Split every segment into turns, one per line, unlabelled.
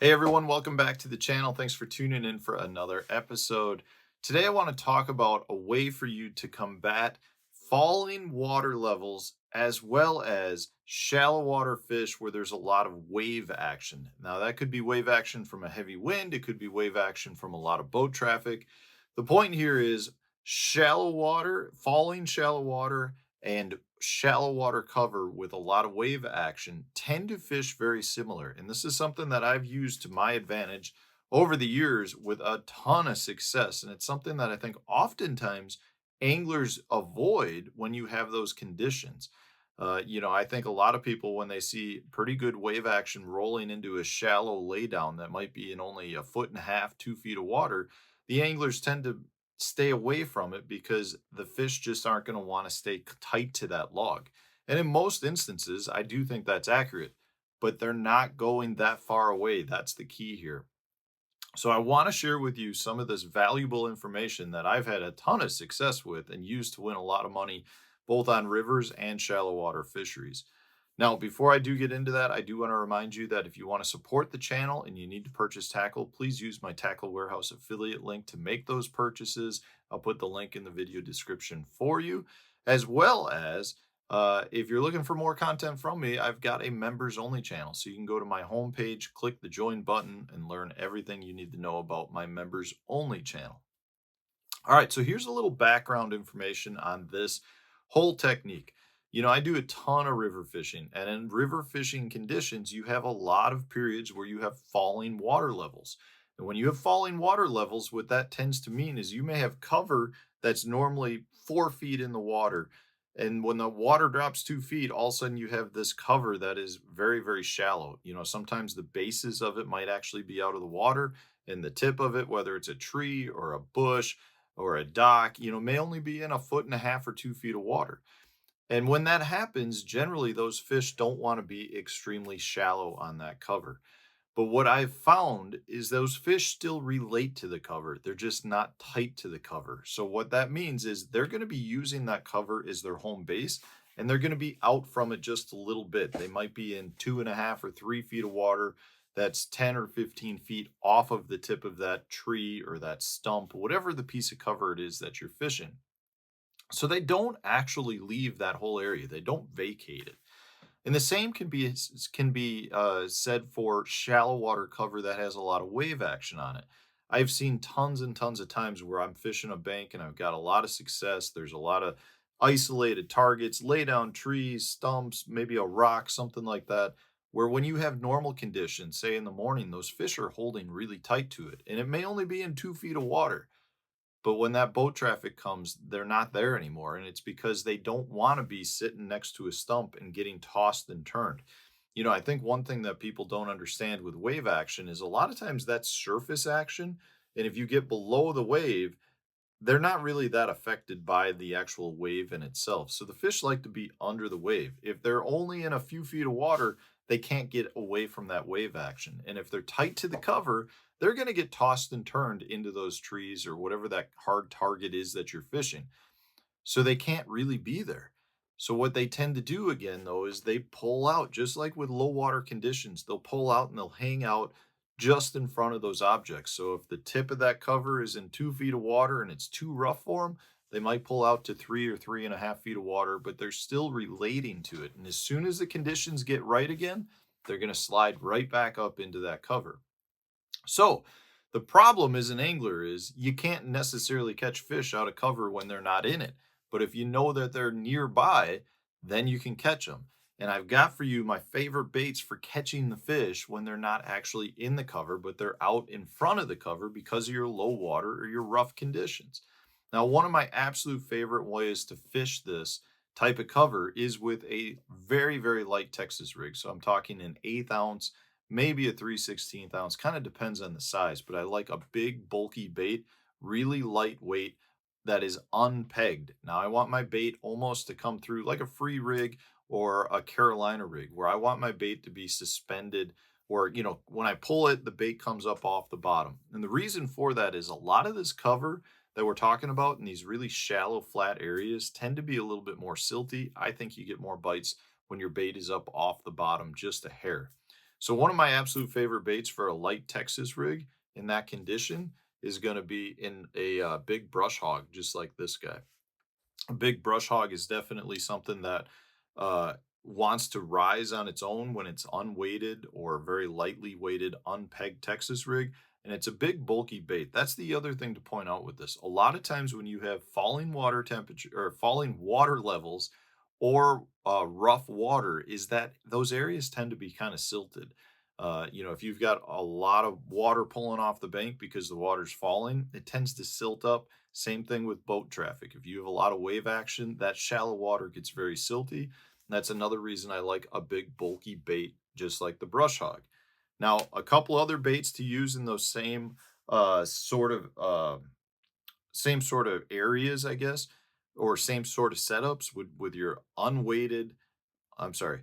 Hey everyone, welcome back to the channel. Thanks for tuning in for another episode. Today I want to talk about a way for you to combat falling water levels as well as shallow water fish where there's a lot of wave action. Now that could be wave action from a heavy wind, it could be wave action from a lot of boat traffic. The point here is shallow water, falling shallow water and shallow water cover with a lot of wave action tend to fish very similar. And this is something that I've used to my advantage over the years with a ton of success. And it's something that I think oftentimes anglers avoid when you have those conditions. I think a lot of people, when they see pretty good wave action rolling into a shallow laydown that might be in only a foot and a half, 2 feet of water, the anglers tend to stay away from it because the fish just aren't going to want to stay tight to that log. And in most instances, I do think that's accurate, but they're not going that far away. That's the key here. So I want to share with you some of this valuable information that I've had a ton of success with and used to win a lot of money both on rivers and shallow water fisheries. Now, before I do get into that, I do want to remind you that if you want to support the channel and you need to purchase tackle, please use my Tackle Warehouse affiliate link to make those purchases. I'll put the link in the video description for you, as well as if you're looking for more content from me, I've got a members only channel. So you can go to my homepage, click the join button, and learn everything you need to know about my members only channel. All right, so here's a little background information on this whole technique. I do a ton of river fishing, and in river fishing conditions, you have a lot of periods where you have falling water levels. And when you have falling water levels, what that tends to mean is you may have cover that's normally 4 feet in the water. And when the water drops 2 feet, all of a sudden you have this cover that is very, very shallow. Sometimes the bases of it might actually be out of the water, and the tip of it, whether it's a tree or a bush or a dock, may only be in a foot and a half or 2 feet of water. And when that happens, generally those fish don't want to be extremely shallow on that cover. But what I've found is those fish still relate to the cover. They're just not tight to the cover. So what that means is they're going to be using that cover as their home base, and they're going to be out from it just a little bit. They might be in 2.5 or 3 feet of water that's 10 or 15 feet off of the tip of that tree or that stump, whatever the piece of cover it is that you're fishing. So they don't actually leave that whole area. They don't vacate it. And the same can be said for shallow water cover that has a lot of wave action on it. I've seen tons and tons of times where I'm fishing a bank and I've got a lot of success. There's a lot of isolated targets, lay down trees, stumps, maybe a rock, something like that. Where when you have normal conditions, say in the morning, those fish are holding really tight to it. And it may only be in 2 feet of water. But when that boat traffic comes, they're not there anymore, and it's because they don't wanna be sitting next to a stump and getting tossed and turned. I think one thing that people don't understand with wave action is a lot of times that's surface action, and if you get below the wave, they're not really that affected by the actual wave in itself. So the fish like to be under the wave. If they're only in a few feet of water, they can't get away from that wave action. And if they're tight to the cover, they're going to get tossed and turned into those trees or whatever that hard target is that you're fishing. So they can't really be there. So what they tend to do again though is they pull out just like with low water conditions. They'll pull out and they'll hang out just in front of those objects. So if the tip of that cover is in 2 feet of water and it's too rough for them, they might pull out to 3 or 3.5 feet of water, but they're still relating to it. And as soon as the conditions get right again, they're going to slide right back up into that cover. So the problem as an angler is you can't necessarily catch fish out of cover when they're not in it. But if you know that they're nearby, then you can catch them. And I've got for you my favorite baits for catching the fish when they're not actually in the cover, but they're out in front of the cover because of your low water or your rough conditions. Now, one of my absolute favorite ways to fish this type of cover is with a very, very light Texas rig. So I'm talking an 1/8 ounce, maybe a 3/16 ounce, kind of depends on the size, but I like a big bulky bait, really lightweight that is unpegged. Now I want my bait almost to come through like a free rig or a Carolina rig where I want my bait to be suspended or, when I pull it, the bait comes up off the bottom. And the reason for that is a lot of this cover that we're talking about in these really shallow, flat areas tend to be a little bit more silty. I think you get more bites when your bait is up off the bottom just a hair. So one of my absolute favorite baits for a light Texas rig in that condition is going to be in a big brush hog, just like this guy. A big brush hog is definitely something that uh, wants to rise on its own when it's unweighted or very lightly weighted, unpegged Texas rig. And it's a big, bulky bait. That's the other thing to point out with this. A lot of times when you have falling water temperature or falling water levels or rough water, is that those areas tend to be kind of silted. If you've got a lot of water pulling off the bank because the water's falling, it tends to silt up. Same thing with boat traffic. If you have a lot of wave action, that shallow water gets very silty. That's another reason I like a big bulky bait, just like the brush hog. Now, a couple other baits to use in those same sort of areas, I guess, or same sort of setups with your unweighted I'm sorry,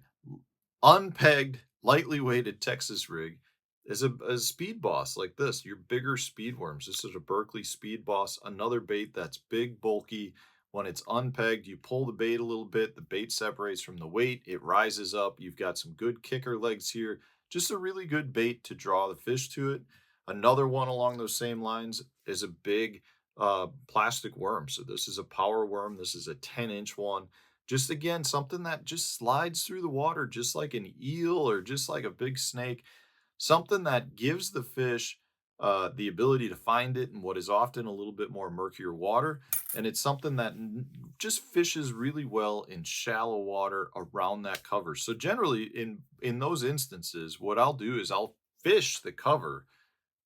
unpegged, lightly weighted Texas rig is a speed boss like this, your bigger speed worms. This is a Berkeley speed boss, another bait that's big, bulky. When it's unpegged, you pull the bait a little bit, the bait separates from the weight, it rises up. You've got some good kicker legs here. Just a really good bait to draw the fish to it. Another one along those same lines is a big plastic worm. So this is a power worm. This is a 10-inch one, just again, something that just slides through the water just like an eel or just like a big snake, something that gives the fish the ability to find it in what is often a little bit more murkier water. And it's something that just fishes really well in shallow water around that cover. So generally in those instances, what I'll do is I'll fish the cover,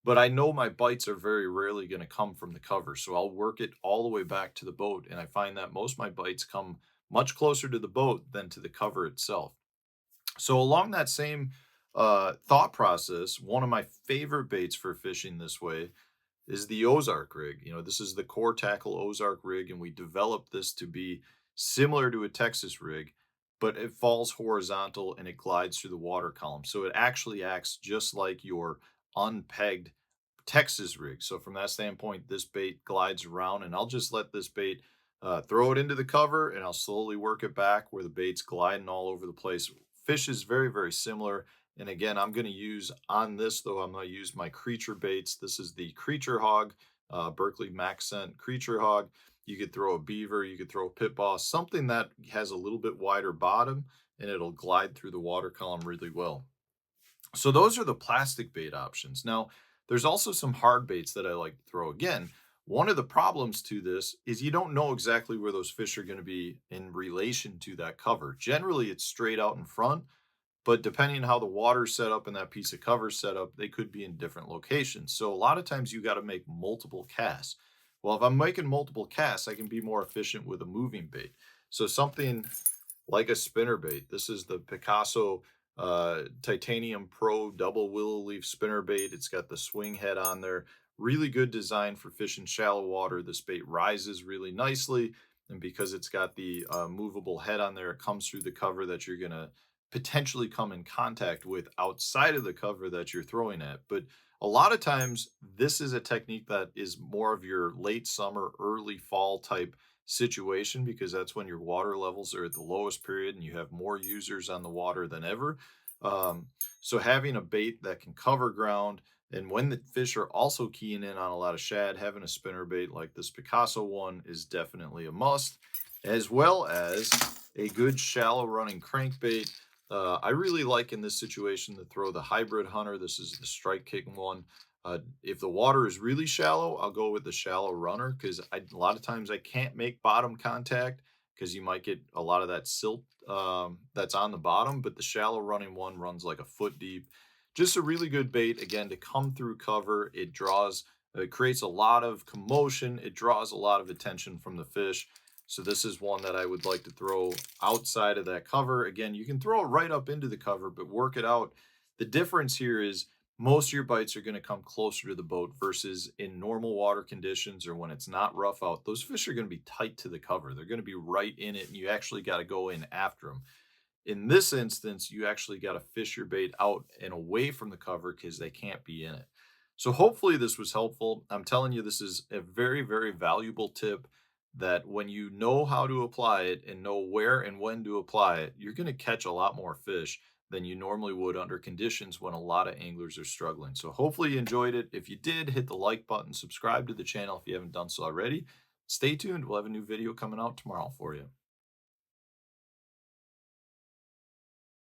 but I know my bites are very rarely going to come from the cover. So I'll work it all the way back to the boat. And I find that most of my bites come much closer to the boat than to the cover itself. So, along that same thought process, one of my favorite baits for fishing this way is the Ozark rig. This is the core tackle Ozark rig, and we developed this to be similar to a Texas rig, but it falls horizontal and it glides through the water column. So it actually acts just like your unpegged Texas rig. So from that standpoint, this bait glides around, and I'll just let this bait throw it into the cover, and I'll slowly work it back where the bait's gliding all over the place. Fish is very, very similar. And again, I'm going to use on this, though, I'm going to use my creature baits. This is the Creature Hog, Berkeley Max Scent Creature Hog. You could throw a beaver, you could throw a pit boss, something that has a little bit wider bottom, and it'll glide through the water column really well. So those are the plastic bait options. Now, there's also some hard baits that I like to throw. Again, one of the problems to this is you don't know exactly where those fish are going to be in relation to that cover. Generally, it's straight out in front, but depending on how the water's set up and that piece of cover set up, they could be in different locations. So a lot of times you got to make multiple casts. Well, if I'm making multiple casts, I can be more efficient with a moving bait. So something like a spinner bait. This is the Picasso Titanium Pro double willow leaf spinner bait. It's got the swing head on there. Really good design for fishing shallow water. This bait rises really nicely. And because it's got the movable head on there, it comes through the cover that you're going to potentially come in contact with outside of the cover that you're throwing at. But a lot of times, this is a technique that is more of your late summer, early fall type situation because that's when your water levels are at the lowest period and you have more users on the water than ever. Um, so having a bait that can cover ground, and when the fish are also keying in on a lot of shad, having a spinner bait like this Picasso one is definitely a must, as well as a good shallow running crankbait. I really like in this situation to throw the hybrid hunter. This is the strike king one. If the water is really shallow, I'll go with the shallow runner because a lot of times I can't make bottom contact because you might get a lot of that silt that's on the bottom. But the shallow running one runs like a foot deep. Just a really good bait again to come through cover. It creates a lot of commotion. It draws a lot of attention from the fish. So this is one that I would like to throw outside of that cover. Again, you can throw it right up into the cover, but work it out. The difference here is most of your bites are going to come closer to the boat versus in normal water conditions or when it's not rough out. Those fish are going to be tight to the cover. They're going to be right in it, and you actually got to go in after them. In this instance, you actually got to fish your bait out and away from the cover because they can't be in it. So hopefully this was helpful. I'm telling you, this is a very, very valuable tip that when you know how to apply it and know where and when to apply it, you're going to catch a lot more fish than you normally would under conditions when a lot of anglers are struggling. So hopefully you enjoyed it. If you did, hit the like button, subscribe to the channel if you haven't done so already. Stay tuned. We'll have a new video coming out tomorrow for you.